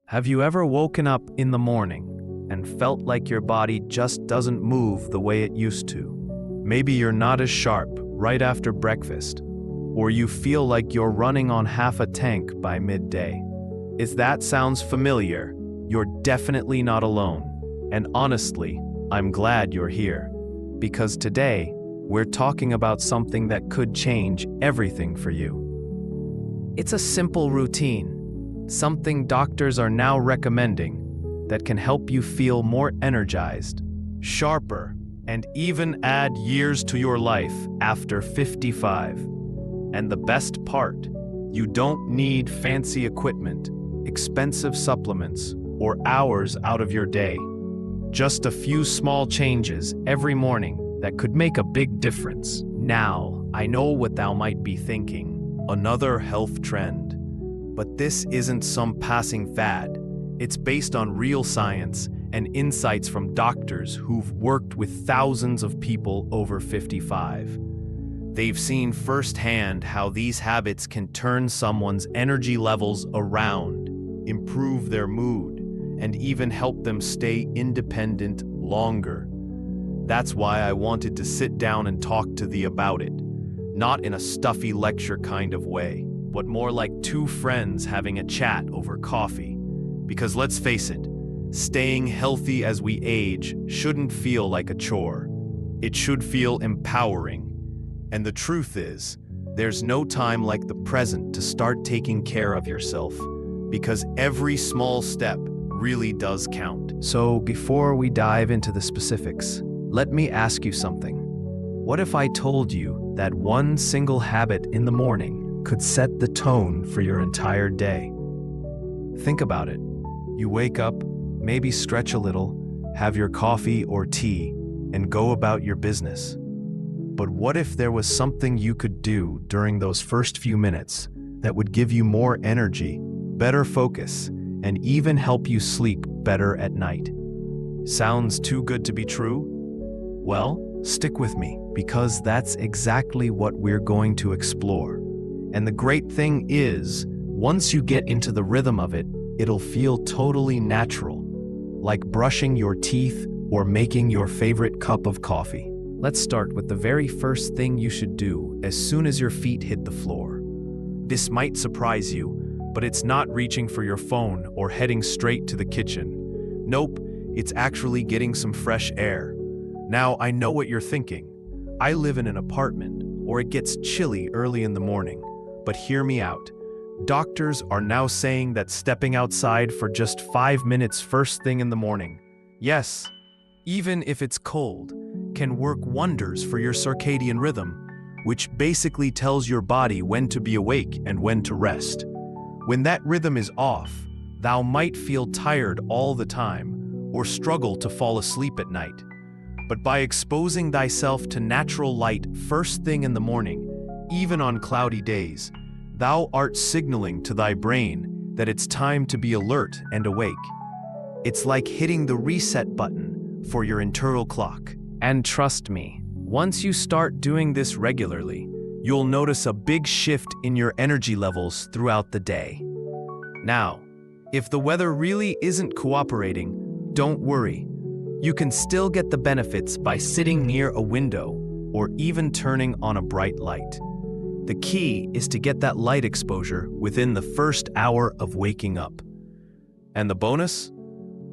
Have you ever woken up in the morning and felt like your body just doesn't move the way it used to? Maybe you're not as sharp right after breakfast, or you feel like you're running on half a tank by midday. If that sounds familiar, you're definitely not alone. And honestly, I'm glad you're here, because today, we're talking about something that could change everything for you. It's a simple routine, something doctors are now recommending that can help you feel more energized, sharper, and even add years to your life after 55. And the best part, you don't need fancy equipment, expensive supplements, or hours out of your day. Just a few small changes every morning that could make a big difference. Now, I know what thou might be thinking. Another health trend. But this isn't some passing fad. It's based on real science and insights from doctors who've worked with thousands of people over 55. They've seen firsthand how these habits can turn someone's energy levels around, improve their mood, and even help them stay independent longer. That's why I wanted to sit down and talk to thee about it, not in a stuffy lecture kind of way, but more like two friends having a chat over coffee. Because let's face it, staying healthy as we age shouldn't feel like a chore. It should feel empowering. And the truth is, there's no time like the present to start taking care of yourself, because every small step really does count. So before we dive into the specifics, let me ask you something. What if I told you that one single habit in the morning could set the tone for your entire day? Think about it. You wake up, maybe stretch a little, have your coffee or tea, and go about your business. But what if there was something you could do during those first few minutes that would give you more energy, better focus, and even help you sleep better at night? Sounds too good to be true? Well, stick with me, because that's exactly what we're going to explore. And the great thing is, once you get into the rhythm of it, it'll feel totally natural, like brushing your teeth or making your favorite cup of coffee. Let's start with the very first thing you should do as soon as your feet hit the floor. This might surprise you, but it's not reaching for your phone or heading straight to the kitchen. Nope, it's actually getting some fresh air. Now, I know what you're thinking. I live in an apartment, or it gets chilly early in the morning. But hear me out. Doctors are now saying that stepping outside for just 5 minutes first thing in the morning, yes, even if it's cold, can work wonders for your circadian rhythm, which basically tells your body when to be awake and when to rest. When that rhythm is off, thou might feel tired all the time or struggle to fall asleep at night. But by exposing thyself to natural light first thing in the morning, even on cloudy days, thou art signaling to thy brain that it's time to be alert and awake. It's like hitting the reset button for your internal clock. And trust me, once you start doing this regularly, you'll notice a big shift in your energy levels throughout the day. Now, if the weather really isn't cooperating, don't worry. You can still get the benefits by sitting near a window or even turning on a bright light. The key is to get that light exposure within the first hour of waking up. And the bonus?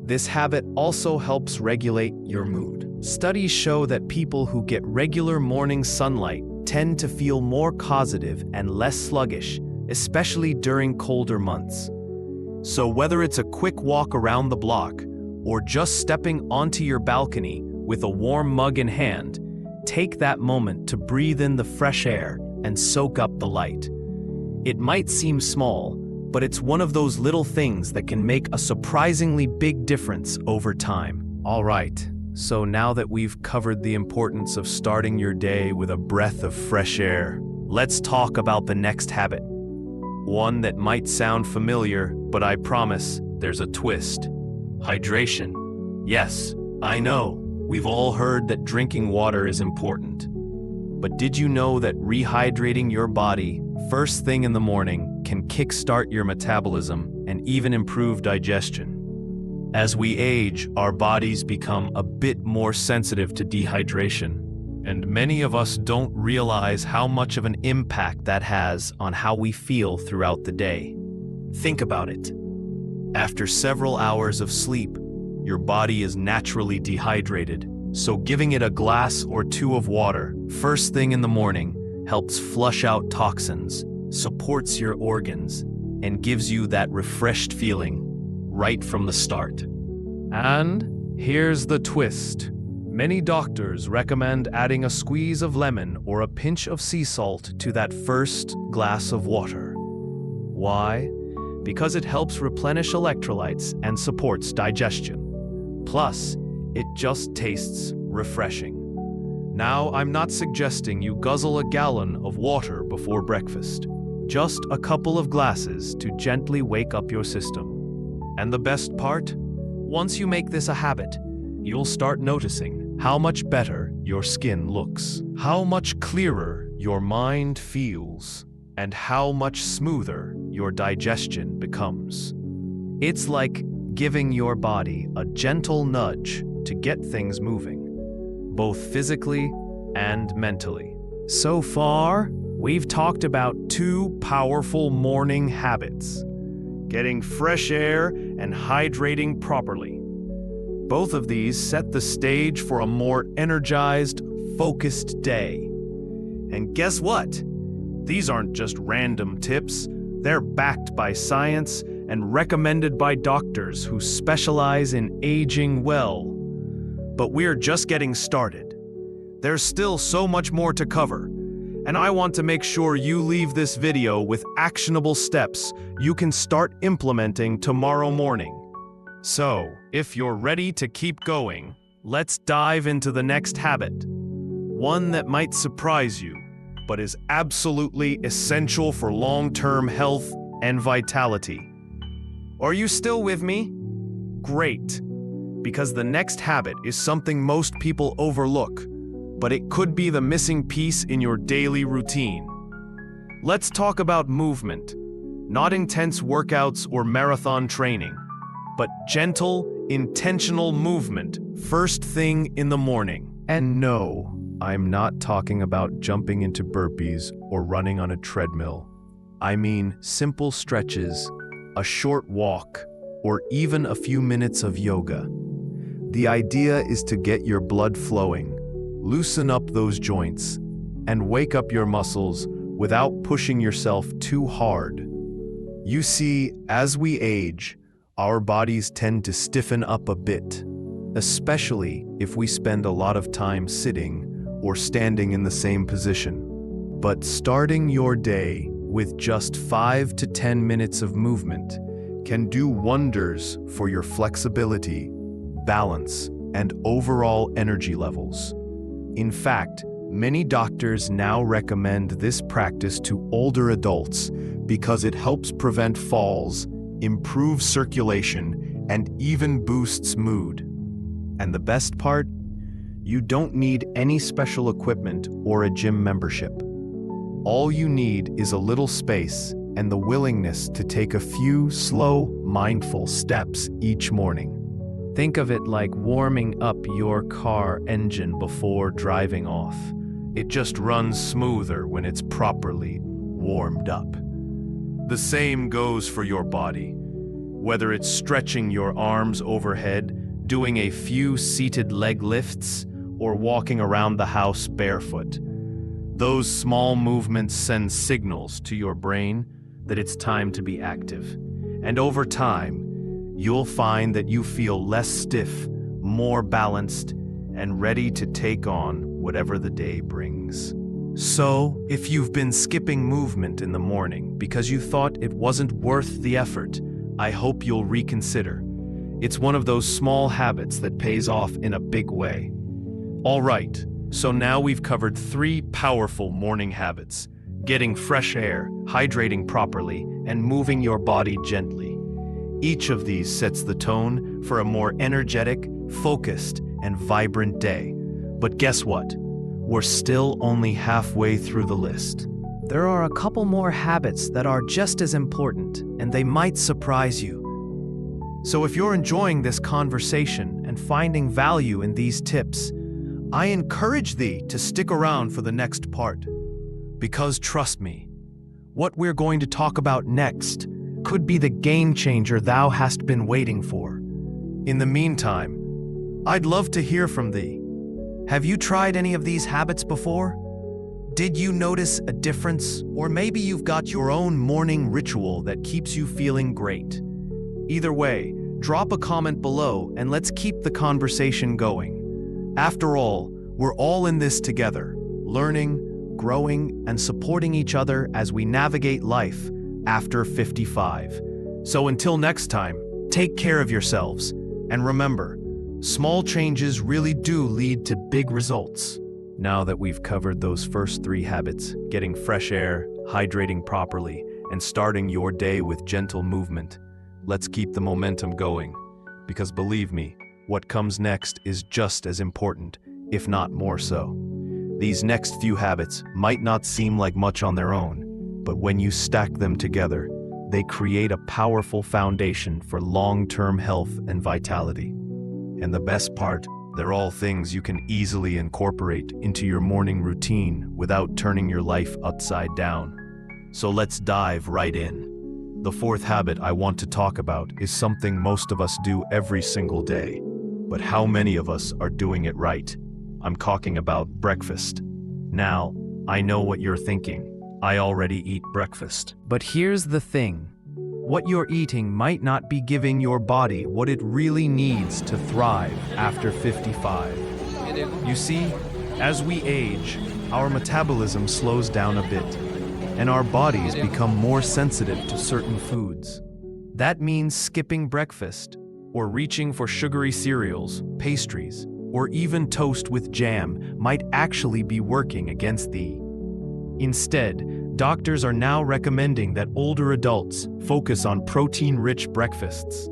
This habit also helps regulate your mood. Studies show that people who get regular morning sunlight tend to feel more positive and less sluggish, especially during colder months. So whether it's a quick walk around the block or just stepping onto your balcony with a warm mug in hand, take that moment to breathe in the fresh air and soak up the light. It might seem small, but it's one of those little things that can make a surprisingly big difference over time. All right, so now that we've covered the importance of starting your day with a breath of fresh air, let's talk about the next habit. One that might sound familiar, but I promise there's a twist. Hydration. Yes, I know, we've all heard that drinking water is important. But did you know that rehydrating your body first thing in the morning can kickstart your metabolism and even improve digestion. As we age, our bodies become a bit more sensitive to dehydration, and many of us don't realize how much of an impact that has on how we feel throughout the day. Think about it. After several hours of sleep, your body is naturally dehydrated, so giving it a glass or two of water first thing in the morning helps flush out toxins, supports your organs, and gives you that refreshed feeling right from the start. And here's the twist. Many doctors recommend adding a squeeze of lemon or a pinch of sea salt to that first glass of water. Why? Because it helps replenish electrolytes and supports digestion. Plus, it just tastes refreshing. Now, I'm not suggesting you guzzle a gallon of water before breakfast. Just a couple of glasses to gently wake up your system. And the best part? Once you make this a habit, you'll start noticing how much better your skin looks, how much clearer your mind feels, and how much smoother your digestion becomes. It's like giving your body a gentle nudge to get things moving, both physically and mentally. So far, we've talked about 2 powerful morning habits: getting fresh air and hydrating properly. Both of these set the stage for a more energized, focused day. And guess what? These aren't just random tips. They're backed by science and recommended by doctors who specialize in aging well. But we're just getting started. There's still so much more to cover, and I want to make sure you leave this video with actionable steps you can start implementing tomorrow morning. So, if you're ready to keep going, let's dive into the next habit. One that might surprise you, but is absolutely essential for long-term health and vitality. Are you still with me? Great, because the next habit is something most people overlook, but it could be the missing piece in your daily routine. Let's talk about movement, not intense workouts or marathon training, but gentle, intentional movement first thing in the morning. And no, I'm not talking about jumping into burpees or running on a treadmill. I mean simple stretches, a short walk, or even a few minutes of yoga. The idea is to get your blood flowing, loosen up those joints, and wake up your muscles without pushing yourself too hard. You see, as we age, our bodies tend to stiffen up a bit, especially if we spend a lot of time sitting or standing in the same position. But starting your day with just 5 to 10 minutes of movement can do wonders for your flexibility, balance, and overall energy levels. In fact, many doctors now recommend this practice to older adults because it helps prevent falls, improves circulation, and even boosts mood. And the best part? You don't need any special equipment or a gym membership. All you need is a little space and the willingness to take a few slow, mindful steps each morning. Think of it like warming up your car engine before driving off. It just runs smoother when it's properly warmed up. The same goes for your body. Whether it's stretching your arms overhead, doing a few seated leg lifts, or walking around the house barefoot. Those small movements send signals to your brain that it's time to be active. And over time, you'll find that you feel less stiff, more balanced, and ready to take on whatever the day brings. So, if you've been skipping movement in the morning because you thought it wasn't worth the effort, I hope you'll reconsider. It's one of those small habits that pays off in a big way. All right, so now we've covered 3 powerful morning habits: getting fresh air, hydrating properly, and moving your body gently. Each of these sets the tone for a more energetic, focused, and vibrant day. But guess what? We're still only halfway through the list. there are a couple more habits that are just as important, and they might surprise you. So if you're enjoying this conversation and finding value in these tips, I encourage thee to stick around for the next part. Because trust me, what we're going to talk about next could be the game changer thou hast been waiting for. In the meantime, I'd love to hear from thee. Have you tried any of these habits before? Did you notice a difference? Or maybe you've got your own morning ritual that keeps you feeling great. Either way, drop a comment below and let's keep the conversation going. After all, we're all in this together, learning, growing, and supporting each other as we navigate life after 55. So until next time, take care of yourselves, and remember, small changes really do lead to big results. Now that we've covered those first 3 habits, getting fresh air, hydrating properly, and starting your day with gentle movement, let's keep the momentum going. Because believe me, what comes next is just as important, if not more so. These next few habits might not seem like much on their own, but when you stack them together, they create a powerful foundation for long-term health and vitality. And the best part, they're all things you can easily incorporate into your morning routine without turning your life upside down. So let's dive right in. The 4th habit I want to talk about is something most of us do every single day. But how many of us are doing it right? I'm talking about breakfast. Now, I know what you're thinking. I already eat breakfast. But here's the thing. What you're eating might not be giving your body what it really needs to thrive after 55. You see, as we age, our metabolism slows down a bit, and our bodies become more sensitive to certain foods. That means skipping breakfast, or reaching for sugary cereals, pastries, or even toast with jam might actually be working against thee. Instead, doctors are now recommending that older adults focus on protein-rich breakfasts.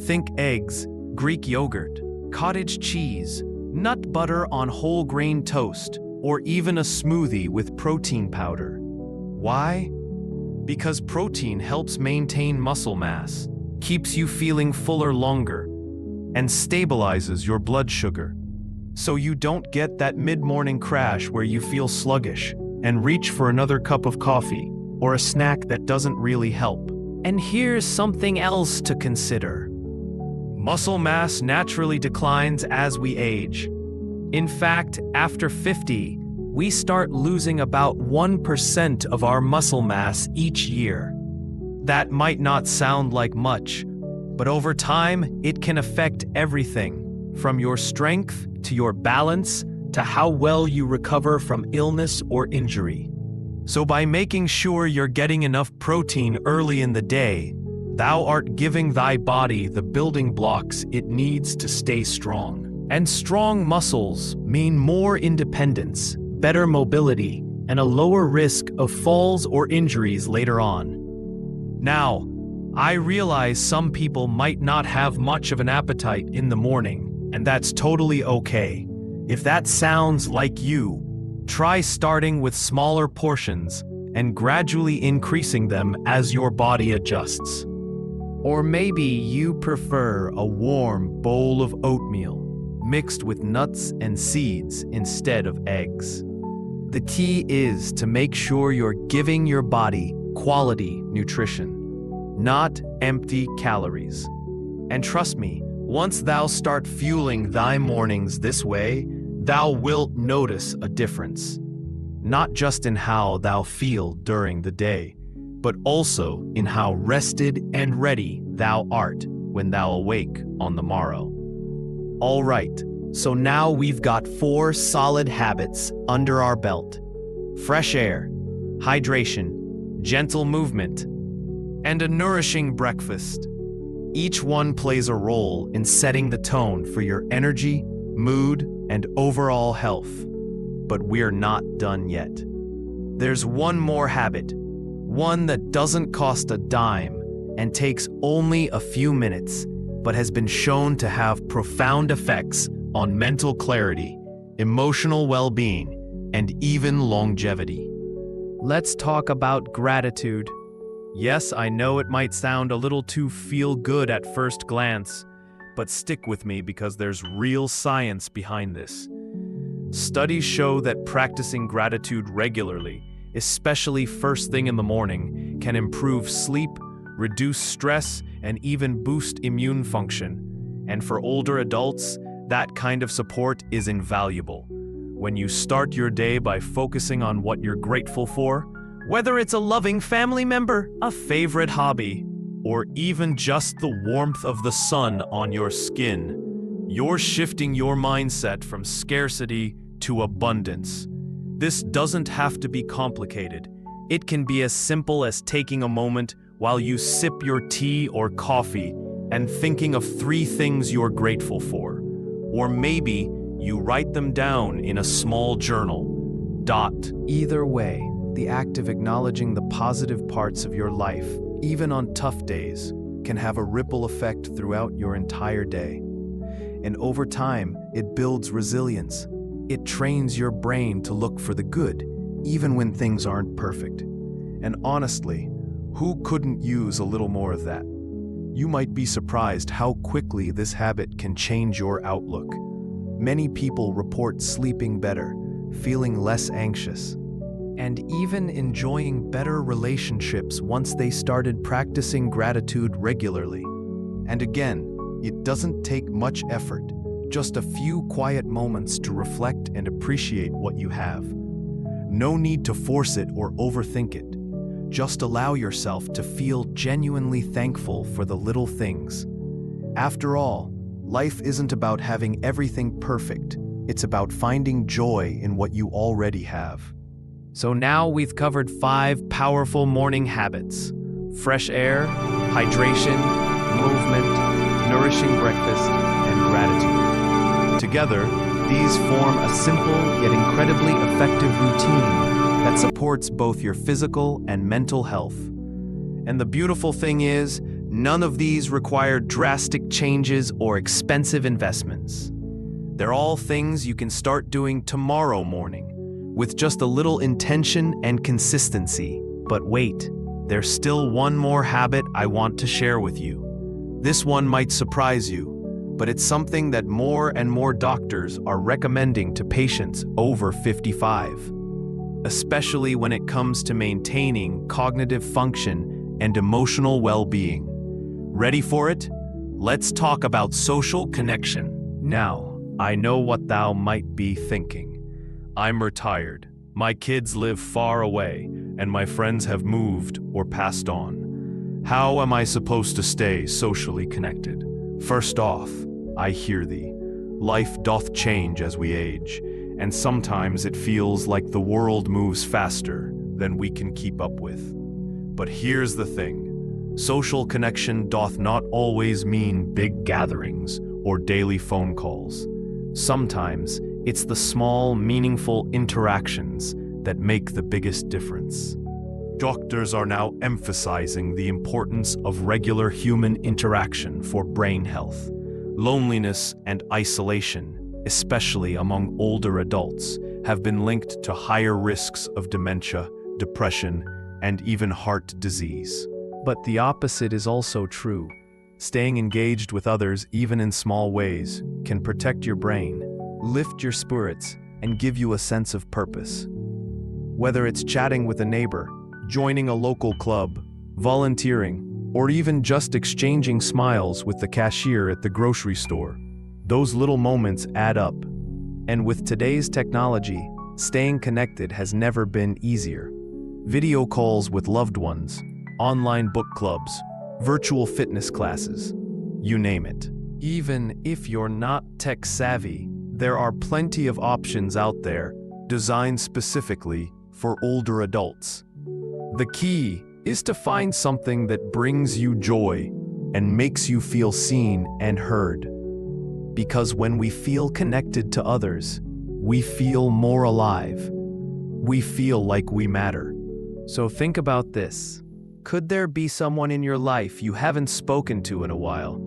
Think eggs, Greek yogurt, cottage cheese, nut butter on whole grain toast, or even a smoothie with protein powder. Why? Because protein helps maintain muscle mass, keeps you feeling fuller longer, and stabilizes your blood sugar. So you don't get that mid-morning crash where you feel sluggish and reach for another cup of coffee or a snack that doesn't really help. And here's something else to consider. Muscle mass naturally declines as we age. In fact, after 50, we start losing about 1% of our muscle mass each year. That might not sound like much, but over time, it can affect everything, from your strength to your balance to how well you recover from illness or injury. So by making sure you're getting enough protein early in the day, thou art giving thy body the building blocks it needs to stay strong. And strong muscles mean more independence, better mobility, and a lower risk of falls or injuries later on. Now, I realize some people might not have much of an appetite in the morning, and that's totally okay. If that sounds like you, try starting with smaller portions and gradually increasing them as your body adjusts. Or maybe you prefer a warm bowl of oatmeal mixed with nuts and seeds instead of eggs. The key is to make sure you're giving your body quality nutrition, not empty calories. And trust me, once thou start fueling thy mornings this way, thou wilt notice a difference, not just in how thou feel during the day, but also in how rested and ready thou art when thou awake on the morrow. All right, so now we've got 4 solid habits under our belt: fresh air, hydration, gentle movement, and a nourishing breakfast. Each one plays a role in setting the tone for your energy, mood, and overall health. But we're not done yet. There's one more habit, one that doesn't cost a dime and takes only a few minutes, but has been shown to have profound effects on mental clarity, emotional well-being, and even longevity. let's talk about gratitude. Yes, I know it might sound a little too feel-good at first glance, but stick with me because there's real science behind this. Studies show that practicing gratitude regularly, especially first thing in the morning, can improve sleep, reduce stress, and even boost immune function. And for older adults, that kind of support is invaluable. When you start your day by focusing on what you're grateful for, whether it's a loving family member, a favorite hobby, or even just the warmth of the sun on your skin, you're shifting your mindset from scarcity to abundance. This doesn't have to be complicated. It can be as simple as taking a moment while you sip your tea or coffee and thinking of 3 things you're grateful for. Or maybe you write them down in a small journal. Either way, the act of acknowledging the positive parts of your life, even on tough days, can have a ripple effect throughout your entire day. And over time, it builds resilience. It trains your brain to look for the good, even when things aren't perfect. And honestly, who couldn't use a little more of that? You might be surprised how quickly this habit can change your outlook. Many people report sleeping better, feeling less anxious, and even enjoying better relationships once they started practicing gratitude regularly. And again, it doesn't take much effort, just a few quiet moments to reflect and appreciate what you have. No need to force it or overthink it. Just allow yourself to feel genuinely thankful for the little things. After all, life isn't about having everything perfect. It's about finding joy in what you already have. So now we've covered 5 powerful morning habits: fresh air, hydration, movement, nourishing breakfast, and gratitude. Together, these form a simple yet incredibly effective routine that supports both your physical and mental health. And the beautiful thing is, none of these require drastic changes or expensive investments. They're all things you can start doing tomorrow morning, with just a little intention and consistency. But wait, there's still one more habit I want to share with you. This one might surprise you, but it's something that more and more doctors are recommending to patients over 55, especially when it comes to maintaining cognitive function and emotional well-being. Ready for it? Let's talk about social connection. Now, I know what thou might be thinking. I'm retired, my kids live far away, and my friends have moved or passed on. How am I supposed to stay socially connected? First off, I hear thee. Life doth change as we age, and sometimes it feels like the world moves faster than we can keep up with. But here's the thing. Social connection doth not always mean big gatherings or daily phone calls. Sometimes it's the small, meaningful interactions that make the biggest difference. Doctors are now emphasizing the importance of regular human interaction for brain health. Loneliness and isolation, especially among older adults, have been linked to higher risks of dementia, depression, and even heart disease. But the opposite is also true. Staying engaged with others, even in small ways, can protect your brain, lift your spirits, and give you a sense of purpose. Whether it's chatting with a neighbor, joining a local club, volunteering, or even just exchanging smiles with the cashier at the grocery store, those little moments add up. And with today's technology, staying connected has never been easier. Video calls with loved ones, online book clubs, virtual fitness classes, you name it. Even if you're not tech-savvy, there are plenty of options out there designed specifically for older adults. The key is to find something that brings you joy and makes you feel seen and heard. Because when we feel connected to others, we feel more alive. We feel like we matter. So think about this. Could there be someone in your life you haven't spoken to in a while?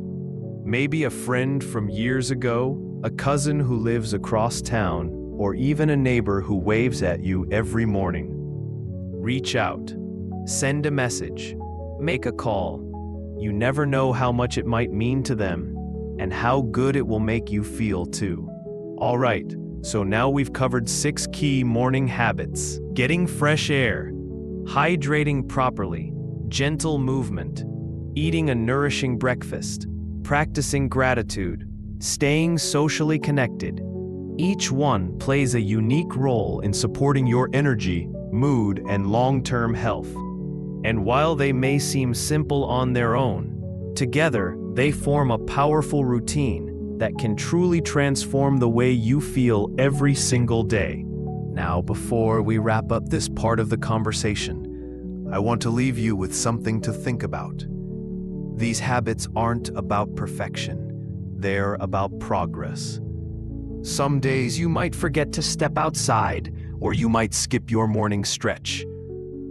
Maybe a friend from years ago, a cousin who lives across town, or even a neighbor who waves at you every morning. Reach out. Send a message. Make a call. You never know how much it might mean to them and how good it will make you feel too. All right, so now we've covered 6 key morning habits: getting fresh air, hydrating properly, gentle movement, eating a nourishing breakfast, practicing gratitude, staying socially connected. Each one plays a unique role in supporting your energy, mood, and long-term health. And while they may seem simple on their own, together they form a powerful routine that can truly transform the way you feel every single day. Now, before we wrap up this part of the conversation, I want to leave you with something to think about. These habits aren't about perfection, they're about progress. Some days you might forget to step outside, or you might skip your morning stretch.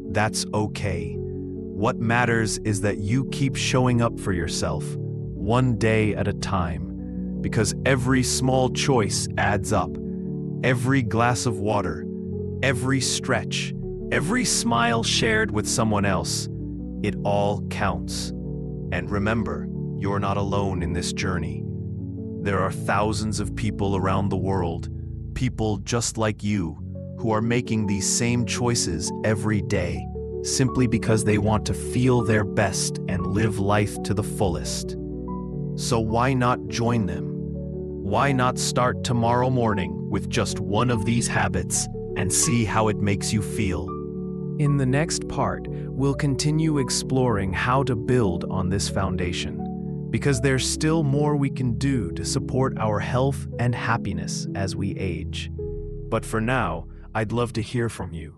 That's okay. What matters is that you keep showing up for yourself, one day at a time, because every small choice adds up. Every glass of water, every stretch, every smile shared with someone else, it all counts. And remember, you're not alone in this journey. There are thousands of people around the world, people just like you, who are making these same choices every day, simply because they want to feel their best and live life to the fullest. So why not join them? Why not start tomorrow morning with just one of these habits and see how it makes you feel? In the next part, we'll continue exploring how to build on this foundation, because there's still more we can do to support our health and happiness as we age. But for now, I'd love to hear from you.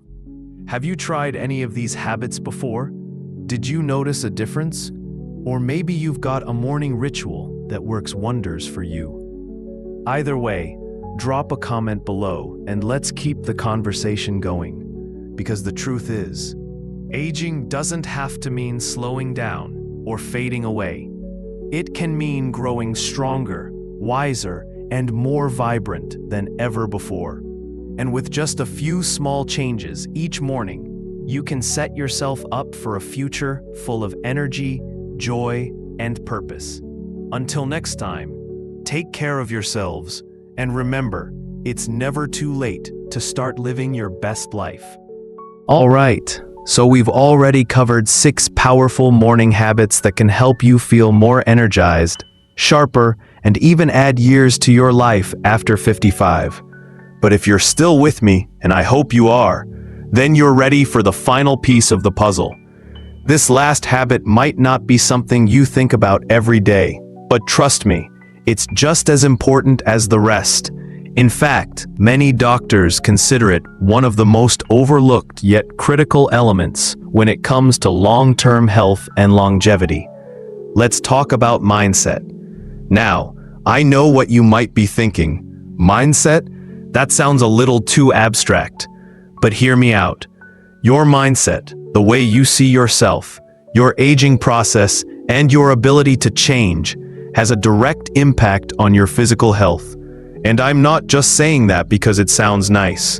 Have you tried any of these habits before? Did you notice a difference? Or maybe you've got a morning ritual that works wonders for you. Either way, drop a comment below and let's keep the conversation going. Because the truth is, aging doesn't have to mean slowing down or fading away. It can mean growing stronger, wiser, and more vibrant than ever before. And with just a few small changes each morning, you can set yourself up for a future full of energy, joy, and purpose. Until next time, take care of yourselves, and remember, it's never too late to start living your best life. All right, so we've already covered 6 powerful morning habits that can help you feel more energized, sharper, and even add years to your life after 55. But if you're still with me, and I hope you are, then you're ready for the final piece of the puzzle. This last habit might not be something you think about every day, but trust me, it's just as important as the rest. In fact, many doctors consider it one of the most overlooked yet critical elements when it comes to long-term health and longevity. Let's talk about mindset. Now, I know what you might be thinking. Mindset? That sounds a little too abstract. But hear me out. Your mindset, the way you see yourself, your aging process, and your ability to change, has a direct impact on your physical health. And I'm not just saying that because it sounds nice.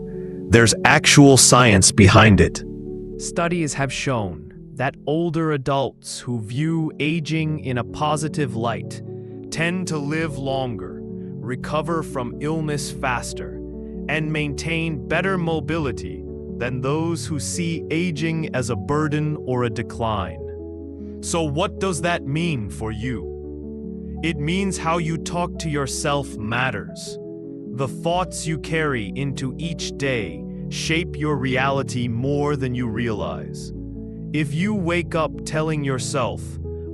There's actual science behind it. Studies have shown that older adults who view aging in a positive light tend to live longer, recover from illness faster, and maintain better mobility than those who see aging as a burden or a decline. So what does that mean for you? It means how you talk to yourself matters. The thoughts you carry into each day shape your reality more than you realize. If you wake up telling yourself,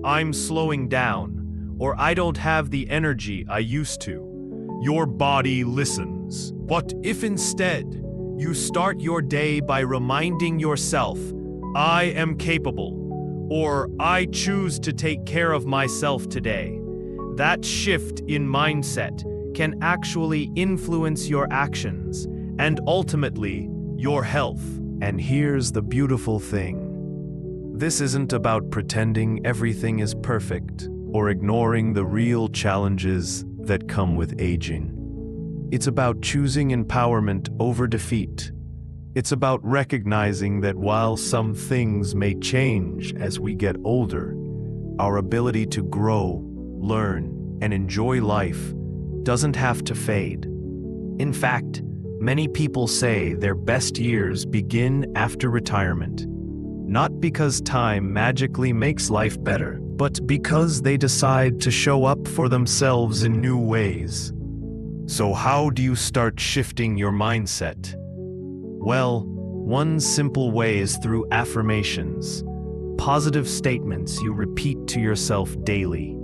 "I'm slowing down," or "I don't have the energy I used to," your body listens. But if instead, you start your day by reminding yourself, "I am capable," or "I choose to take care of myself today," that shift in mindset can actually influence your actions and ultimately your health. And here's the beautiful thing. This isn't about pretending everything is perfect or ignoring the real challenges that come with aging. It's about choosing empowerment over defeat, It's about recognizing that while some things may change as we get older, our ability to grow, learn, and enjoy life doesn't have to fade. In fact, many people say their best years begin after retirement, not because time magically makes life better, but because they decide to show up for themselves in new ways. So how do you start shifting your mindset? Well, one simple way is through affirmations, positive statements you repeat to yourself daily.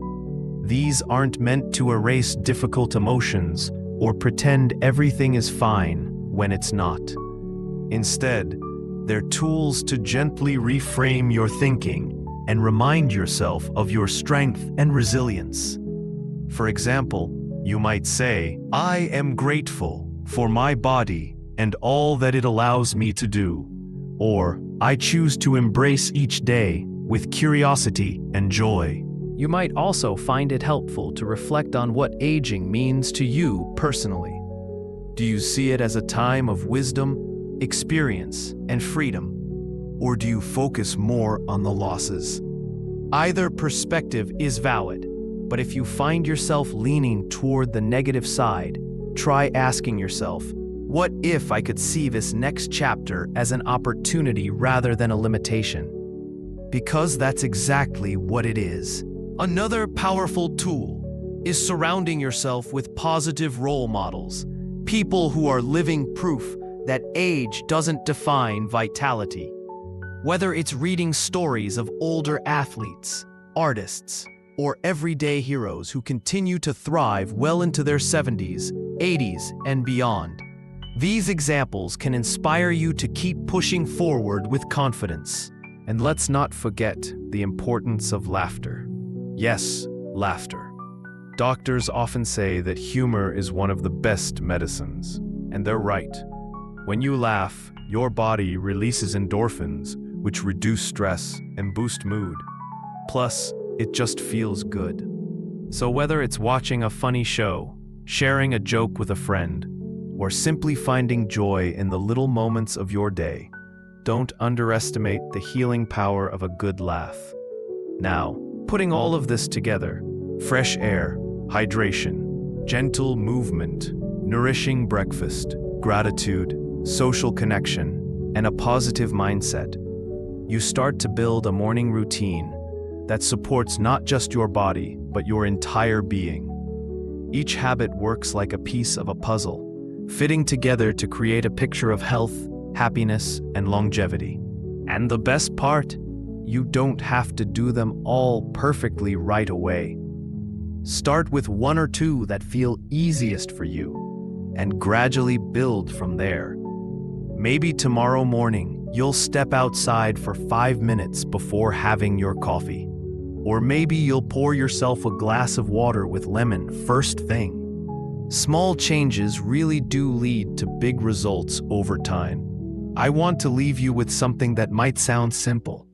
These aren't meant to erase difficult emotions or pretend everything is fine when it's not. Instead, they're tools to gently reframe your thinking and remind yourself of your strength and resilience. For example, you might say, "I am grateful for my body and all that it allows me to do," or "I choose to embrace each day with curiosity and joy." You might also find it helpful to reflect on what aging means to you personally. Do you see it as a time of wisdom, experience, and freedom? Or do you focus more on the losses? Either perspective is valid, but if you find yourself leaning toward the negative side, try asking yourself, what if I could see this next chapter as an opportunity rather than a limitation? Because that's exactly what it is. Another powerful tool is surrounding yourself with positive role models, people who are living proof that age doesn't define vitality. Whether it's reading stories of older athletes, artists, or everyday heroes who continue to thrive well into their 70s, 80s, and beyond. These examples can inspire you to keep pushing forward with confidence. And let's not forget the importance of laughter. Yes, laughter. Doctors often say that humor is one of the best medicines, and they're right. When you laugh, your body releases endorphins, which reduce stress and boost mood. Plus, it just feels good. So whether it's watching a funny show, sharing a joke with a friend, or simply finding joy in the little moments of your day, don't underestimate the healing power of a good laugh. Now, putting all of this together, fresh air, hydration, gentle movement, nourishing breakfast, gratitude, social connection, and a positive mindset, you start to build a morning routine that supports not just your body, but your entire being. Each habit works like a piece of a puzzle, fitting together to create a picture of health, happiness, and longevity. And the best part? You don't have to do them all perfectly right away. Start with one or two that feel easiest for you, and gradually build from there. Maybe tomorrow morning, you'll step outside for 5 minutes before having your coffee. Or maybe you'll pour yourself a glass of water with lemon first thing. Small changes really do lead to big results over time. I want to leave you with something that might sound simple,